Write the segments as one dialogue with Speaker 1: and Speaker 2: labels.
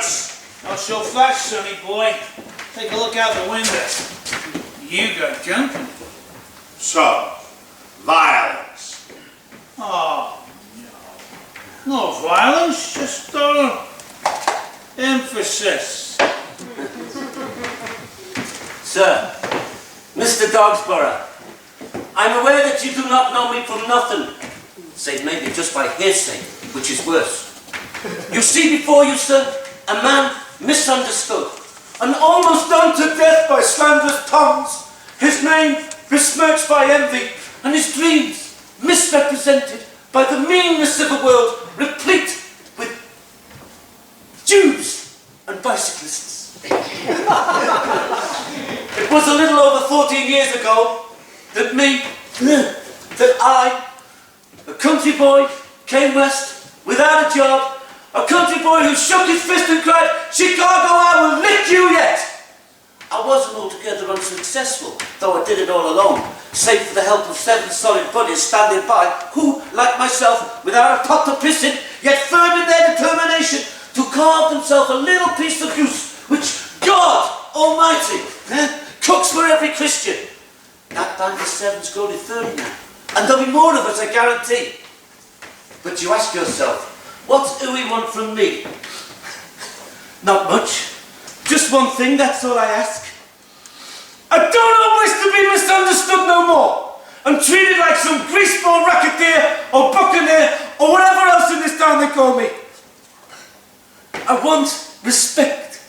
Speaker 1: violence!
Speaker 2: I'll show flash, sonny boy. Take a look out the window. You go jumping.
Speaker 1: So, violence.
Speaker 2: Oh, no. No violence, just emphasis.
Speaker 3: Sir, Mr. Dogsborough, I'm aware that you do not know me from nothing, save maybe just by hearsay, which is worse. You see before you, sir, a man misunderstood and almost done to death by slanderous tongues, his name besmirched by envy, and his dreams misrepresented by the meanness of a world replete with Jews and bicyclists. It was a little over 14 years ago that I, a country boy, came west without a job, a country boy who shook his fist and cried, "Chicago, I will lick you yet!" I wasn't altogether unsuccessful, though I did it all alone, save for the help of 7 solid buddies standing by, who, like myself, without a pot to piss in, yet firm in their determination to carve themselves a little piece of goose, which God Almighty cooks for every Christian. That band of 7's grown to 30 now, and there'll be more of us, I guarantee. But you ask yourself, what do we want from me? Not much. Just one thing, that's all I ask. I don't wish to be misunderstood no more, and treated like some greaseball racketeer or buccaneer or whatever else in this town they call me. I want respect.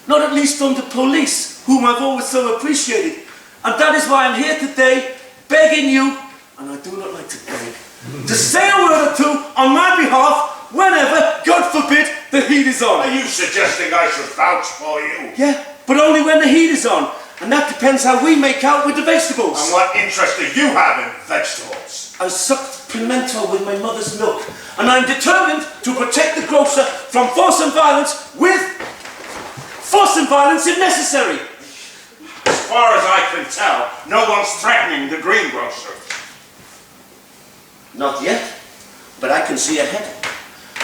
Speaker 3: Not at least from the police, whom I've always so appreciated. And that is why I'm here today, begging you, and I do not like to beg, to say a word or two on my behalf whenever, God forbid, the heat is on.
Speaker 1: Are you suggesting I should vouch for you?
Speaker 2: Yeah, but only when the heat is on. And that depends how we make out with the vegetables.
Speaker 1: And what interest do you have in vegetables?
Speaker 2: I sucked pimento with my mother's milk, and I'm determined to protect the grocer from force and violence with force and violence if necessary.
Speaker 1: As far as I can tell, no one's threatening the greengrocer.
Speaker 2: Not yet, but I can see ahead.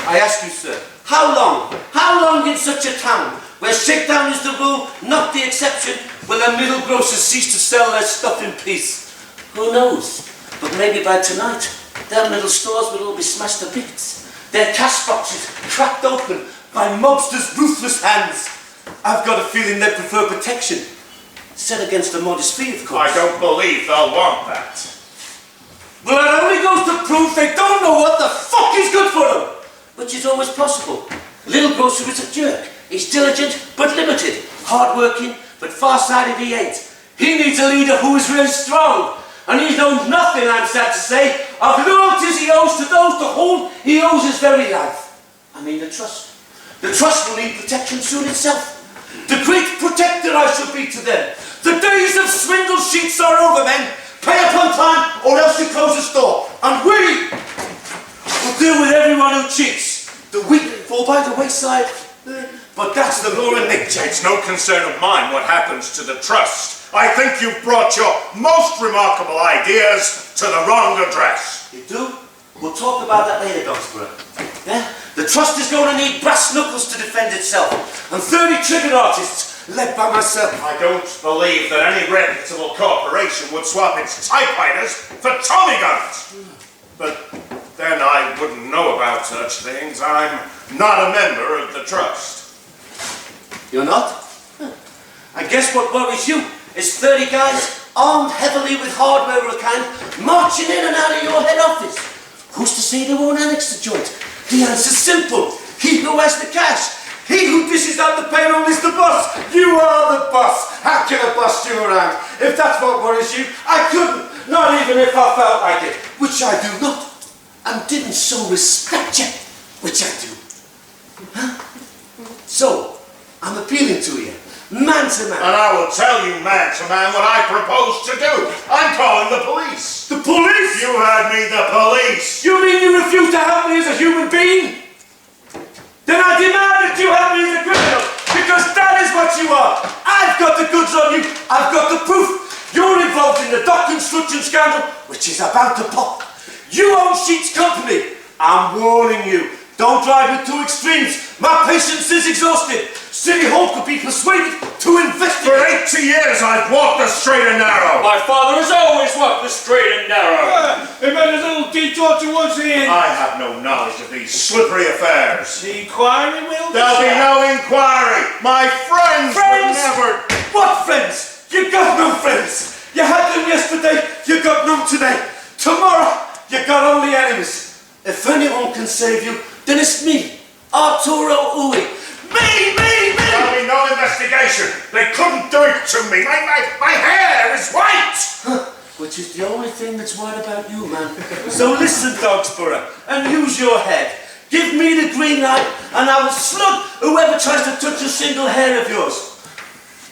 Speaker 2: I ask you, sir, how long in such a town, where shakedown is the rule, not the exception, will the middle grocers cease to sell their stuff in peace? Who knows? But maybe by tonight, their middle stores will all be smashed to bits, their cash boxes cracked open by mobsters' ruthless hands. I've got a feeling they prefer protection, set against a modest fee, of course.
Speaker 1: I don't believe they'll want that.
Speaker 2: Well, that only goes to prove they don't know what the fuck is good for them, which is always possible. Little grocer is a jerk. He's diligent but limited, hard-working but far-sighted he ain't. He needs a leader who is really strong, and he knows nothing, I'm sad to say, of loyalties he owes to those to whom he owes his very life. I mean the trust. The trust will need protection soon itself. The great protector I shall be to them. The days of swindle sheets are over, men. Pay upon time, or else you close the store. And we will deal with everyone who cheats. The weak fall by the wayside. But that's the law in nature.
Speaker 1: It's no concern of mine what happens to the trust. I think you've brought your most remarkable ideas to the wrong address.
Speaker 2: You do? We'll talk about that later, Dogsborough. Yeah? The trust is going to need brass knuckles to defend itself, and 30 trigger artists led by myself.
Speaker 1: I don't believe that any reputable corporation would swap its typewriters for Tommy guns. But then I wouldn't know about such things. I'm not a member of the trust.
Speaker 2: You're not? I guess what worries you is 30 guys armed heavily with hardware of a kind marching in and out of your head office. Who's to say they won't annex the joint? The answer's simple. He who has the cash. He who dishes out the payroll is the boss. You are the boss. How can I boss you around? If that's what worries you, I couldn't. Not even if I felt like it. Which I do not. And didn't so respect you. Which I do. Huh? So, I'm appealing to you. Man to man.
Speaker 1: And I will tell you, man to man, what I propose to do. I'm calling the police.
Speaker 2: The police?
Speaker 1: You heard me, the police.
Speaker 2: You mean you refuse to help me as a human being? Then I demand that you help me as a criminal, because that is what you are. I've got the goods on you. I've got the proof. You're involved in the dock construction scandal, which is about to pop. You own Sheets Company. I'm warning you.
Speaker 3: Don't drive me to extremes. My patience is exhausted. City Hall could be persuaded to investigate.
Speaker 1: For 80 years I've walked the straight and narrow.
Speaker 4: My father has always walked the straight and narrow.
Speaker 5: He made a little detour towards the end.
Speaker 1: I have no knowledge of these slippery affairs.
Speaker 5: The inquiry will
Speaker 1: There'll be no inquiry. My friends would never...
Speaker 3: What friends? You got no friends. You had them yesterday, you got none today. Tomorrow, you got only enemies. If anyone can save you, then it's me, Arturo Uy. Me!
Speaker 1: There'll be no investigation. They couldn't do it to me. My hair is white.
Speaker 3: Which is the only thing that's white about you, man. So listen, Dogsborough, and use your head. Give me the green light, and I will slug whoever tries to touch a single hair of yours.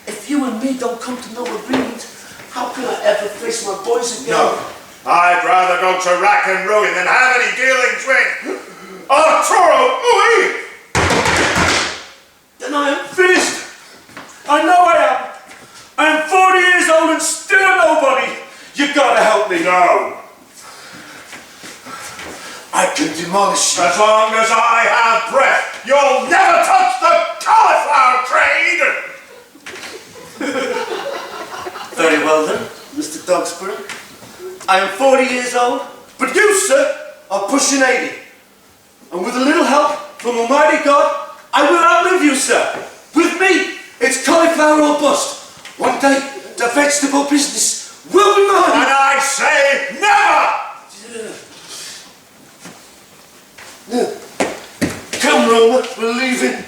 Speaker 3: If you and me don't come to no agreement, how can I ever face my boys again?
Speaker 1: No. I'd rather go to rack and ruin than have any dealings with Arturo Uy.
Speaker 3: Then I am finished. I know I am. I am 40 years old and still a nobody. You gotta help me.
Speaker 1: No.
Speaker 3: I can demolish you.
Speaker 1: As long as I have breath, you'll never touch the cauliflower trade.
Speaker 3: Very well then, Mr. Dogsborough. I am 40 years old, but you, sir, are pushing 80. And with a little help from Almighty God, I will outlive you, sir. With me, it's cauliflower or bust. One day, the vegetable business will be mine.
Speaker 1: And I say never!
Speaker 3: Come, Roma, we're leaving.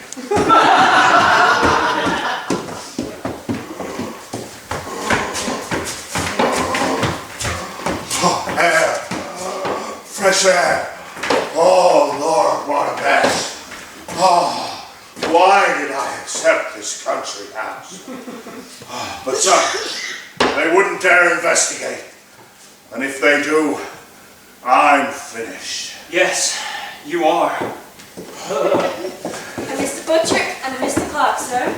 Speaker 1: Air. Fresh air. Oh, Lord, what a mess. Oh, why did I accept this country house? Oh, but son, they wouldn't dare investigate. And if they do, I'm finished.
Speaker 4: Yes, you are.
Speaker 6: A Mr. Butcher and a Mr. Clark, sir.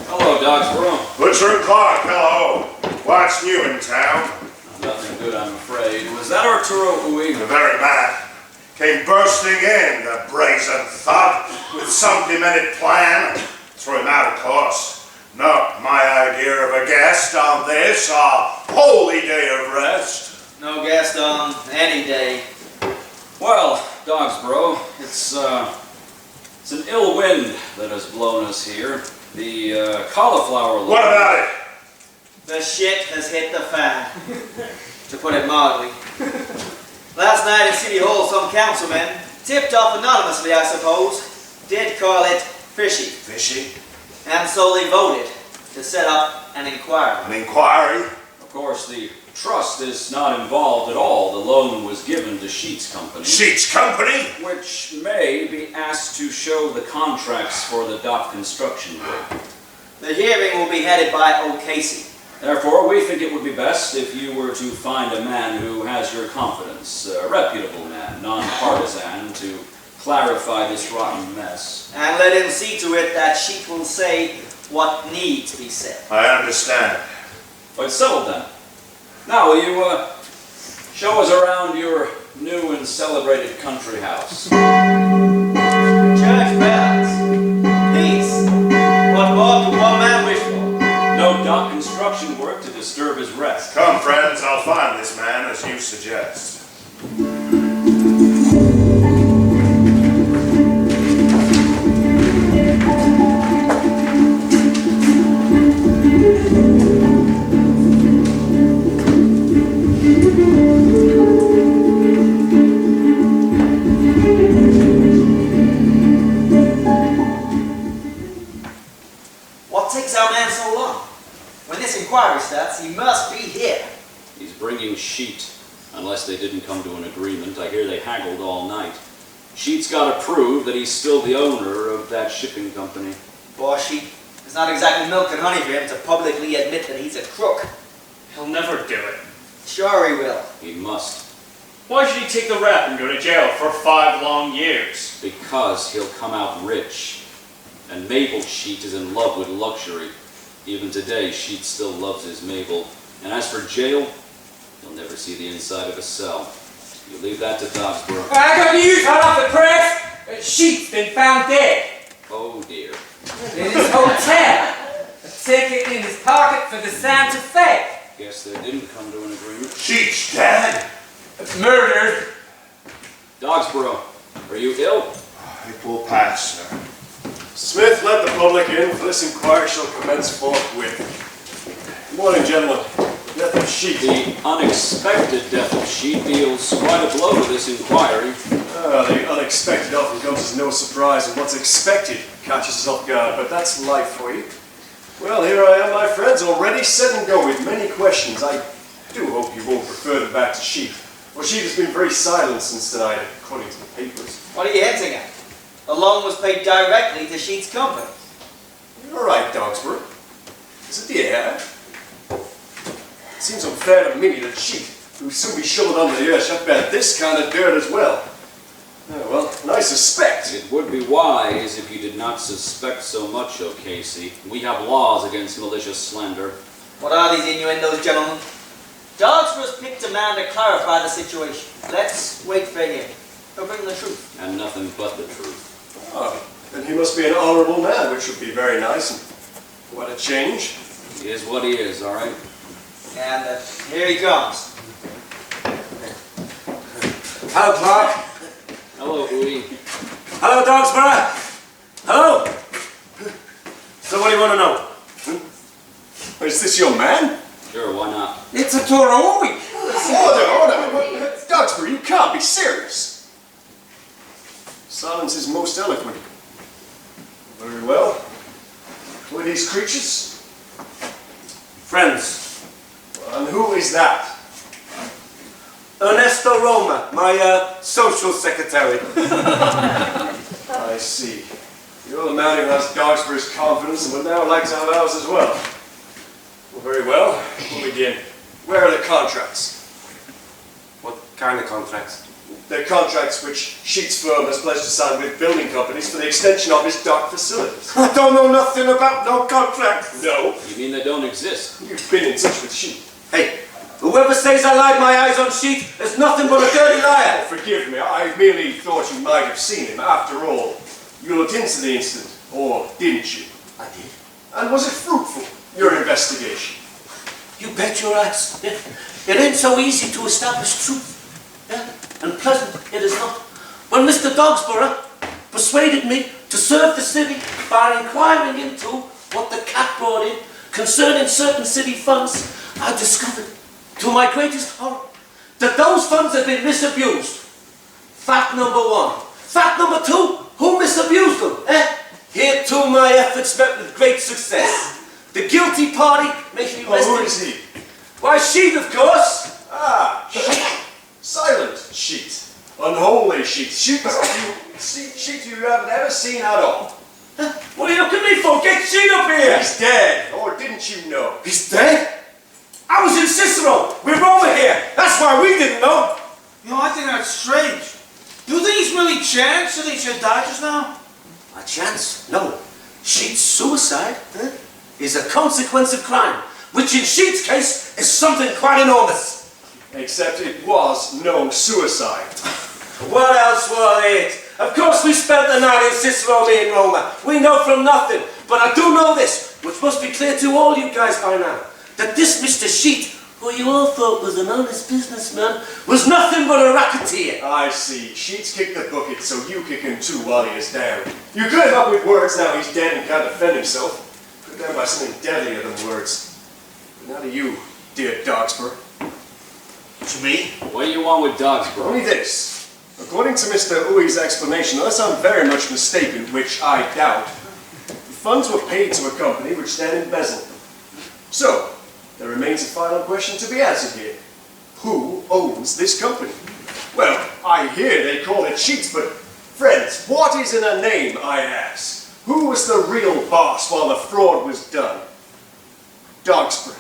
Speaker 4: Hello, Dogsborough.
Speaker 1: Butcher and Clark, hello. What's new in town?
Speaker 4: Nothing good, I'm afraid. Was that Arturo Uy?
Speaker 1: The very man came bursting in, the brazen thug, with some demented plan. Threw him out, of course. Not my idea of a guest on this, holy day of rest.
Speaker 7: No guest on any day.
Speaker 4: Well, Dogsborough, it's an ill wind that has blown us here. The cauliflower...
Speaker 1: What about it?
Speaker 7: The shit has hit the fan, to put it mildly. Last night at City Hall, some councilmen, tipped off anonymously, I suppose, did call it fishy.
Speaker 1: Fishy?
Speaker 7: And so they voted to set up an inquiry.
Speaker 1: An inquiry?
Speaker 4: Of course, the trust is not involved at all. The loan was given to Sheets Company.
Speaker 1: Sheets Company?
Speaker 4: Which may be asked to show the contracts for the dock construction work.
Speaker 7: The hearing will be headed by O'Casey.
Speaker 4: Therefore, we think it would be best if you were to find a man who has your confidence, a reputable man, non-partisan, to clarify this rotten mess.
Speaker 7: And let him see to it that Sheet will say what needs to be said.
Speaker 1: I understand.
Speaker 4: Quite settled then. Now, will you show us around your new and celebrated country house?
Speaker 7: Church bells. Peace. What more could one man wish for?
Speaker 4: No dock construction work to disturb his rest.
Speaker 1: Come, friends, I'll find this man as you suggest.
Speaker 7: What takes our man so long? When this inquiry starts, he must be here.
Speaker 4: He's bringing Sheet, unless they didn't come to an agreement. I hear they haggled all night. Sheet's got to prove that he's still the owner of that shipping company.
Speaker 7: Poor Sheet. It's not exactly milk and honey for him to publicly admit that he's a crook.
Speaker 5: He'll never do it.
Speaker 7: Sure he will.
Speaker 4: He must.
Speaker 5: Why should he take the rap and go to jail for 5 long years?
Speaker 4: Because he'll come out rich. And Mabel Sheet is in love with luxury. Even today, Sheet still loves his Mabel. And as for jail, you'll never see the inside of a cell. You leave that to Dogsborough.
Speaker 3: I got news hot off the press.
Speaker 8: Sheet's been found dead.
Speaker 4: Oh dear.
Speaker 8: In his hotel. A ticket in his pocket for the Santa Fe.
Speaker 4: Guess they didn't come to an agreement.
Speaker 1: Sheets, Dad!
Speaker 8: Murdered.
Speaker 9: Dogsborough, are you ill?
Speaker 1: It will pass, sir. Smith, let the public in, for this inquiry shall commence forthwith. Good morning, gentlemen. Death of Sheet.
Speaker 4: The unexpected death of Sheet deals quite a blow to this inquiry.
Speaker 1: The unexpected often comes as no surprise, and what's expected catches us off guard, but that's life for you. Well, here I am, my friends, already set and go with many questions. I do hope you won't refer them back to Sheet, for Sheet has been very silent since tonight, according to the papers.
Speaker 7: What are you hinting at? The loan was paid directly to Sheet's company.
Speaker 1: You're right, Dogsborough. Is it the air? It seems unfair to me that Sheet, who'll soon be shoveled under the earth, should bear this kind of dirt as well. Well, and I suspect.
Speaker 4: It would be wise if you did not suspect so much, O'Casey. We have laws against malicious slander.
Speaker 7: What are these innuendos, gentlemen? Dogsborough's picked a man to clarify the situation. Let's wait for him. He'll bring the truth.
Speaker 4: And nothing but the truth.
Speaker 1: Oh, then he must be an honourable man, which would be very nice. And what a change.
Speaker 4: He is what he is, all right?
Speaker 7: And here he comes.
Speaker 3: Hello, Clark.
Speaker 4: Hello, Uwe.
Speaker 3: Hello, Dogsborough. Hello. So what do you want to know?
Speaker 1: Is this your man?
Speaker 4: Sure, why not?
Speaker 8: It's Arturo.
Speaker 1: Order! Dogsborough, you can't be serious. Silence is most eloquent. Very well. Who are these creatures?
Speaker 3: Friends.
Speaker 1: And who is that?
Speaker 3: Ernesto Roma, my social secretary.
Speaker 1: I see. You're the man who has Dogsborough's confidence and would now like to have ours as well. Well, very well. We'll begin. Where are the contracts?
Speaker 3: What kind of contracts?
Speaker 1: They're contracts which Sheet's firm has pledged to sign with building companies for the extension of his dock facilities.
Speaker 3: I don't know nothing about no contracts.
Speaker 1: No.
Speaker 4: You mean they don't exist?
Speaker 1: You've been in touch with Sheet.
Speaker 3: Hey, whoever says I lied my eyes on Sheet is nothing but a dirty liar.
Speaker 1: Forgive me, I merely thought you might have seen him. After all, you looked into the incident, or didn't you?
Speaker 3: I did.
Speaker 1: And was it fruitful, your investigation?
Speaker 3: You bet your ass. Yeah. It ain't so easy to establish truth. Yeah. And pleasant it is not. When Mr. Dogsborough persuaded me to serve the city by inquiring into what the cat brought in concerning certain city funds, I discovered, to my greatest horror, that those funds had been misused. Fact number one. Fact number two, who misused them? Here too my efforts met with great success. The guilty party making
Speaker 1: Oh, who is he?
Speaker 3: Why, Sheet, of course.
Speaker 1: Ah, Sheet. Silent Sheet. Unholy Sheet. Sheet you haven't ever seen at all.
Speaker 3: What are you looking at me for? Get Sheet up here.
Speaker 1: He's dead, or didn't you know?
Speaker 3: He's dead? I was in Cicero with Roma here. That's why we didn't know.
Speaker 10: You know, I think that's strange. Do you think he's really chanced that he should die just now?
Speaker 3: A chance? No. Sheet's suicide is a consequence of crime, which in Sheet's case is something quite enormous.
Speaker 1: Except it was no suicide.
Speaker 3: What else was it? Of course we spent the night in Cicero, me and Roma. We know from nothing. But I do know this, which must be clear to all you guys by now, that this Mr. Sheet, who you all thought was an honest businessman, was nothing but a racketeer.
Speaker 1: I see. Sheet's kicked the bucket, so you kick him too while he is down. You could have up with words, now he's dead and can't defend himself. Put down by something deadlier than words. But now to you, dear Dogsborough.
Speaker 2: To me?
Speaker 4: What do you want with Dogsborough?
Speaker 1: Only this. According to Mr. Uwe's explanation, unless I'm very much mistaken, which I doubt, the funds were paid to a company which then embezzled them. So, there remains a final question to be answered here. Who owns this company? Well, I hear they call it Sheets, but friends, what is in a name, I ask? Who was the real boss while the fraud was done? Dogsborough,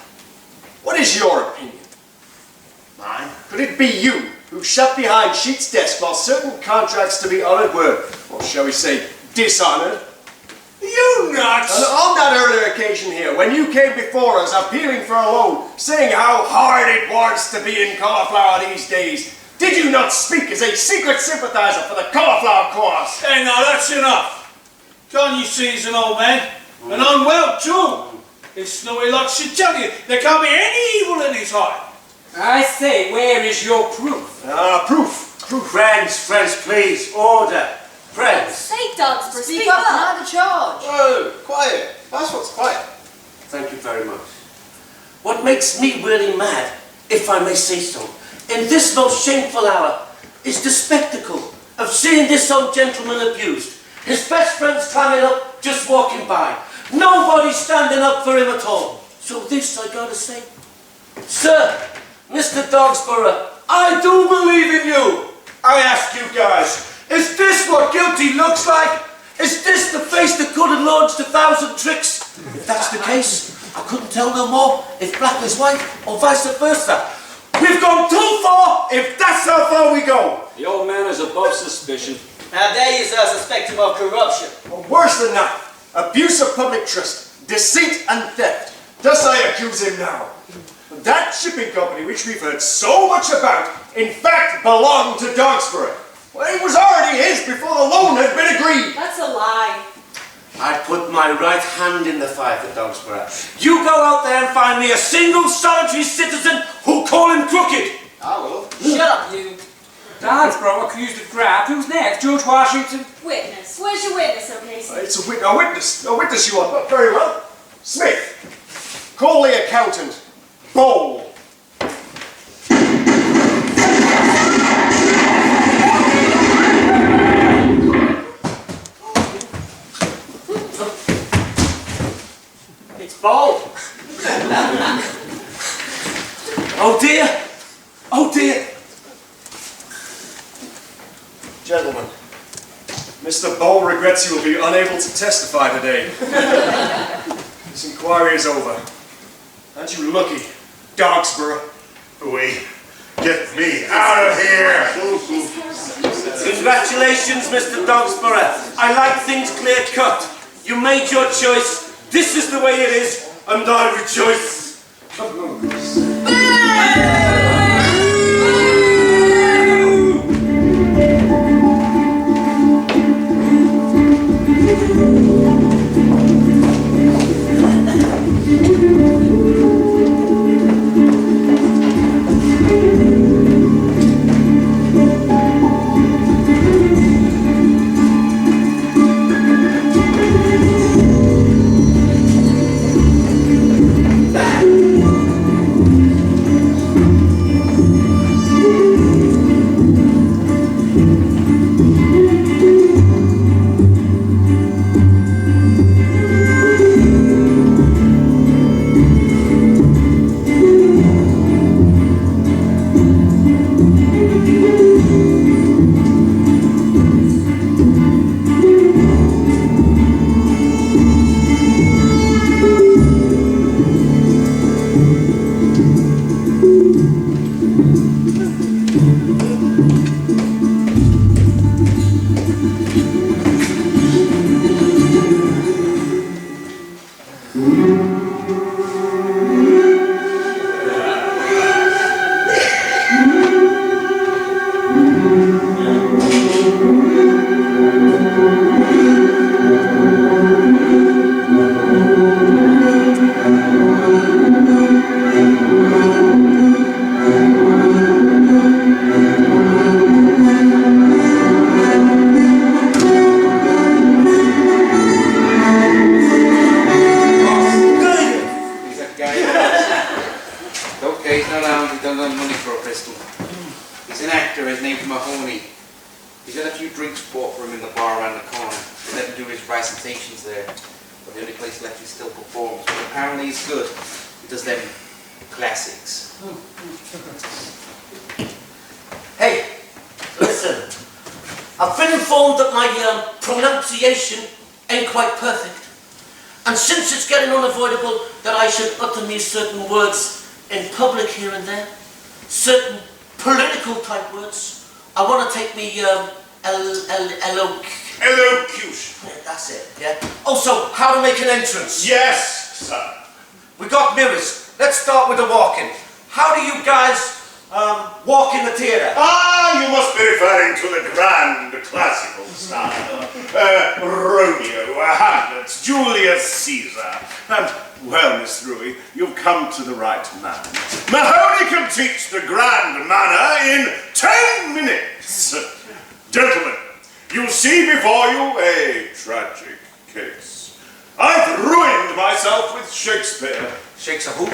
Speaker 1: what is your opinion?
Speaker 2: Mine?
Speaker 1: Could it be you who sat behind Sheet's desk while certain contracts to be honoured were, or shall we say, dishonoured?
Speaker 2: You nuts!
Speaker 1: And on that earlier occasion here, when you came before us appealing for a loan, saying how hard it was to be in cauliflower these days, Did you not speak as a secret sympathizer for the cauliflower cause?
Speaker 10: Hey, now that's enough. Can't you see he's an old man? And unwell, too. If Snowy Locke should tell you, there can't be any evil in his heart.
Speaker 8: I say, where is your proof?
Speaker 1: Proof.
Speaker 2: Friends, please, order. Friends.
Speaker 6: Say, Dogsborough,
Speaker 7: Speak up, man, the charge.
Speaker 11: Oh, quiet. That's what's quiet.
Speaker 2: Thank you very much. What makes me really mad, if I may say so, in this most shameful hour, is the spectacle of seeing this old gentleman abused. His best friends climbing up, just walking by. Nobody standing up for him at all. So this I gotta say. Sir, Mr. Dogsborough, I do believe in you. I ask you guys, is this what guilty looks like? Is this the face that could have launched 1,000 tricks? If that's the case, I couldn't tell no more if black is white or vice versa. We've gone too far if that's how far we go.
Speaker 4: The old man is above suspicion.
Speaker 7: How dare you, sir, suspect him of corruption?
Speaker 1: Or worse than that, abuse of public trust, deceit and theft. Thus I accuse him now. That shipping company which we've heard so much about, in fact belonged to Dogsborough. Well, it was already his before the loan had been agreed.
Speaker 6: That's a lie.
Speaker 2: I put my right hand in the fire for Dogsborough. You go out there and find me a single solitary citizen who'll call him crooked.
Speaker 11: I will.
Speaker 7: Shut up, you.
Speaker 8: Dogsborough accused of graft. Who's next? George Washington?
Speaker 6: Witness. Where's your witness, okay?
Speaker 1: It's a witness you want. Oh, very well. Smith, call the accountant. Bowl.
Speaker 2: It's bold. Oh dear. Oh dear.
Speaker 1: Gentlemen, Mr. Bowl regrets he will be unable to testify today. This inquiry is over. Aren't you lucky, Dogsborough? Away. Get me out of here!
Speaker 2: Congratulations, Mr. Dogsborough. I like things clear cut. You made your choice. This is the way it is, and I rejoice.
Speaker 11: recitations there, but the only place left he still performs. But apparently he's good. He does them classics.
Speaker 2: Hey, listen. I've been informed that my pronunciation ain't quite perfect. And since it's getting unavoidable that I should utter me certain words in public here and there, certain political type words, I want to take me
Speaker 1: Elocution.
Speaker 2: Yeah, that's it, yeah. Also, how to make an entrance.
Speaker 1: Yes, sir.
Speaker 2: We got mirrors. Let's start with the walking. How do you guys
Speaker 3: walk in the theatre.
Speaker 1: Ah, you must be referring to the grand classical style. Romeo, Hamlet, Julius Caesar. And, well, Miss Ruey, you've come to the right man. Mahoney can teach the grand manner in 10 minutes. Gentlemen, you see before you a tragic case. I've ruined myself with Shakespeare.
Speaker 11: Shakespeare who?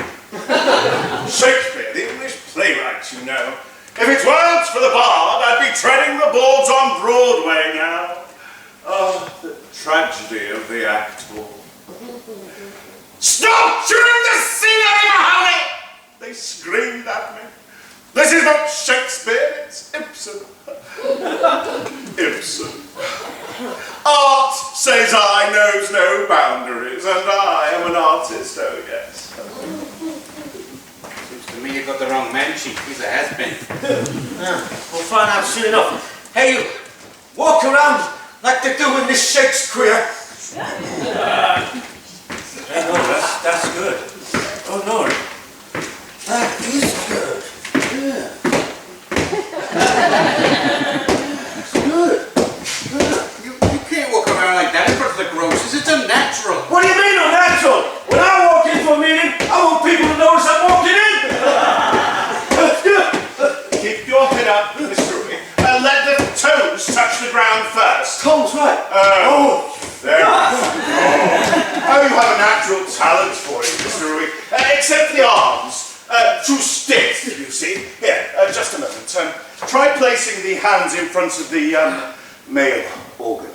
Speaker 1: Shakespeare, the English playwright, you know. If it weren't for the bard, I'd be treading the boards on Broadway now. Oh, the tragedy of the act hall. Stop chewing the scenery, Mahoney! They screamed at me. This is not Shakespeare, it's Ibsen. Ibsen. Art, says I, knows no boundaries, and I am an artist, oh yes.
Speaker 11: Seems to me you got the wrong man, Chief. He's a has-been.
Speaker 3: We'll find out soon enough. Hey, you, walk around like they do in this Shakespeare. Hey, no, that's good. Oh, no. That is good. Yeah. That's good.
Speaker 11: You can't walk around like that in front of the grocers. It's unnatural.
Speaker 3: What do you mean unnatural? When I walk into a meeting, I want people to notice I'm walking in.
Speaker 1: Keep your head up, Miss Ruby, and let the toes touch the ground first.
Speaker 3: Tom's right.
Speaker 1: There you go. Oh, you have a natural talent for it, Mr. Ruby. Except the arms. Too stiff, you see. Here, just a moment. Try placing the hands in front of the male organ.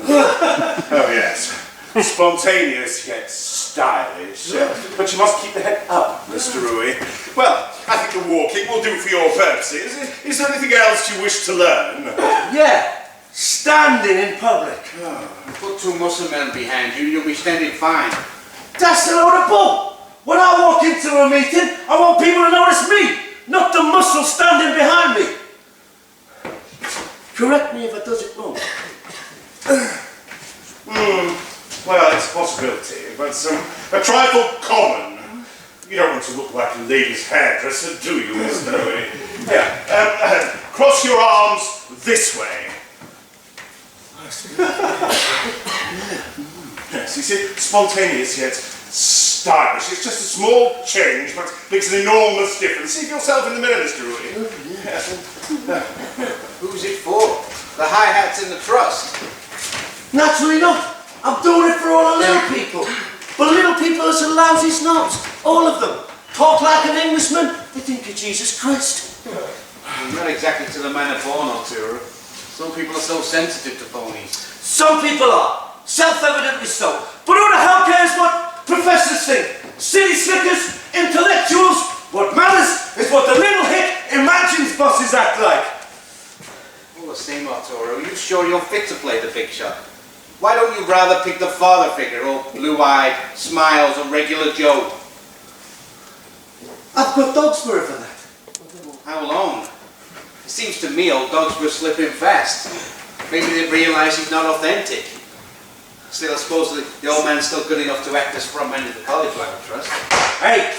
Speaker 1: Oh, yes. Spontaneous yet stylish. But you must keep the head up, Mr. Ruby. Well, I think the walking will do for your purposes. Is there anything else you wish to learn?
Speaker 3: Yeah, standing in public.
Speaker 11: Put two muscle men behind you, you'll be standing fine.
Speaker 3: That's a load of bull. When I walk into a meeting, I want people to notice me, not the muscle standing behind me. Correct me if I does it wrong.
Speaker 1: Well, it's a possibility, but a trifle common. You don't want to look like a lady's hairdresser, do you, Miss Noe? Yeah, cross your arms this way. Yes, you see, spontaneous yet stylish. It's just a small change, but makes an enormous difference. See yourself in the mirror, Mr. Rudy.
Speaker 11: Who's it for? The hi-hats in the trust.
Speaker 3: Naturally not. I'm doing it for all the little people. But little people are so lousy snobs. All of them. Talk like an Englishman, they think of Jesus Christ.
Speaker 11: Not exactly to the manner born, Arturo. Some people are so sensitive to phonies.
Speaker 3: Some people are. Self-evidently so. But who the hell cares what professors think? City slickers, intellectuals. What matters is what the little hick imagines bosses act like.
Speaker 11: All the same, Arturo, are you sure you're fit to play the big shot? Why don't you rather pick the father figure, or blue-eyed, smiles, or regular Joe?
Speaker 3: I've got dogs for that.
Speaker 11: How long? It seems to me old dogs were slipping fast. Maybe they realise he's not authentic. Still, I suppose the old man's still good enough to act as front man of the Cauliflower Trust.
Speaker 3: Hey,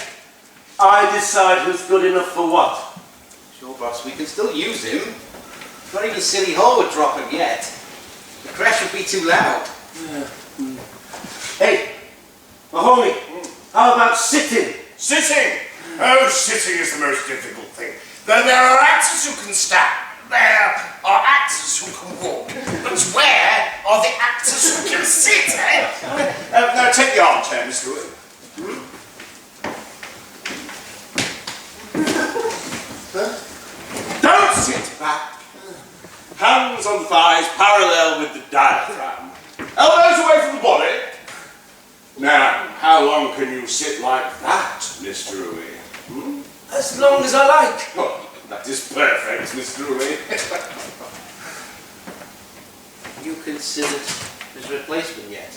Speaker 3: I decide who's good enough for what.
Speaker 11: Sure, boss, we can still use him. Not even City Hall would drop him yet. The crash would be too loud.
Speaker 3: Hey, Mahoney, how about sitting?
Speaker 1: Sitting? Oh, sitting is the most difficult thing. There are actors who can stand. There are actors who can walk. But where are the actors who can sit, eh? Now take the armchair, Mr. Wood. Don't sit back. Hands on thighs parallel with the diaphragm. Elbows away from the body. Now, how long can you sit like that, Mr. Ruey?
Speaker 3: As long as I like.
Speaker 1: Oh, that is perfect, Mr. Ruey.
Speaker 11: You considered his replacement yet?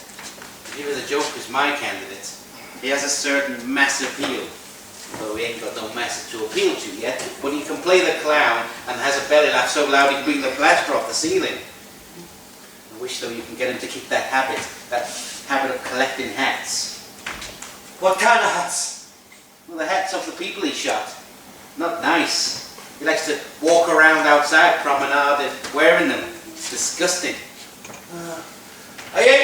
Speaker 11: Even the Joker's my candidate. He has a certain mass appeal. Though he ain't got no mass to appeal to yet, but he can play the clown and has a belly laugh so loud he can bring the plaster off the ceiling. I wish though you can get him to keep that habit of collecting hats.
Speaker 3: What kind of hats?
Speaker 11: Well, the hats of the people he shot. Not nice. He likes to walk around outside promenade wearing them. It's disgusting.
Speaker 2: I ain't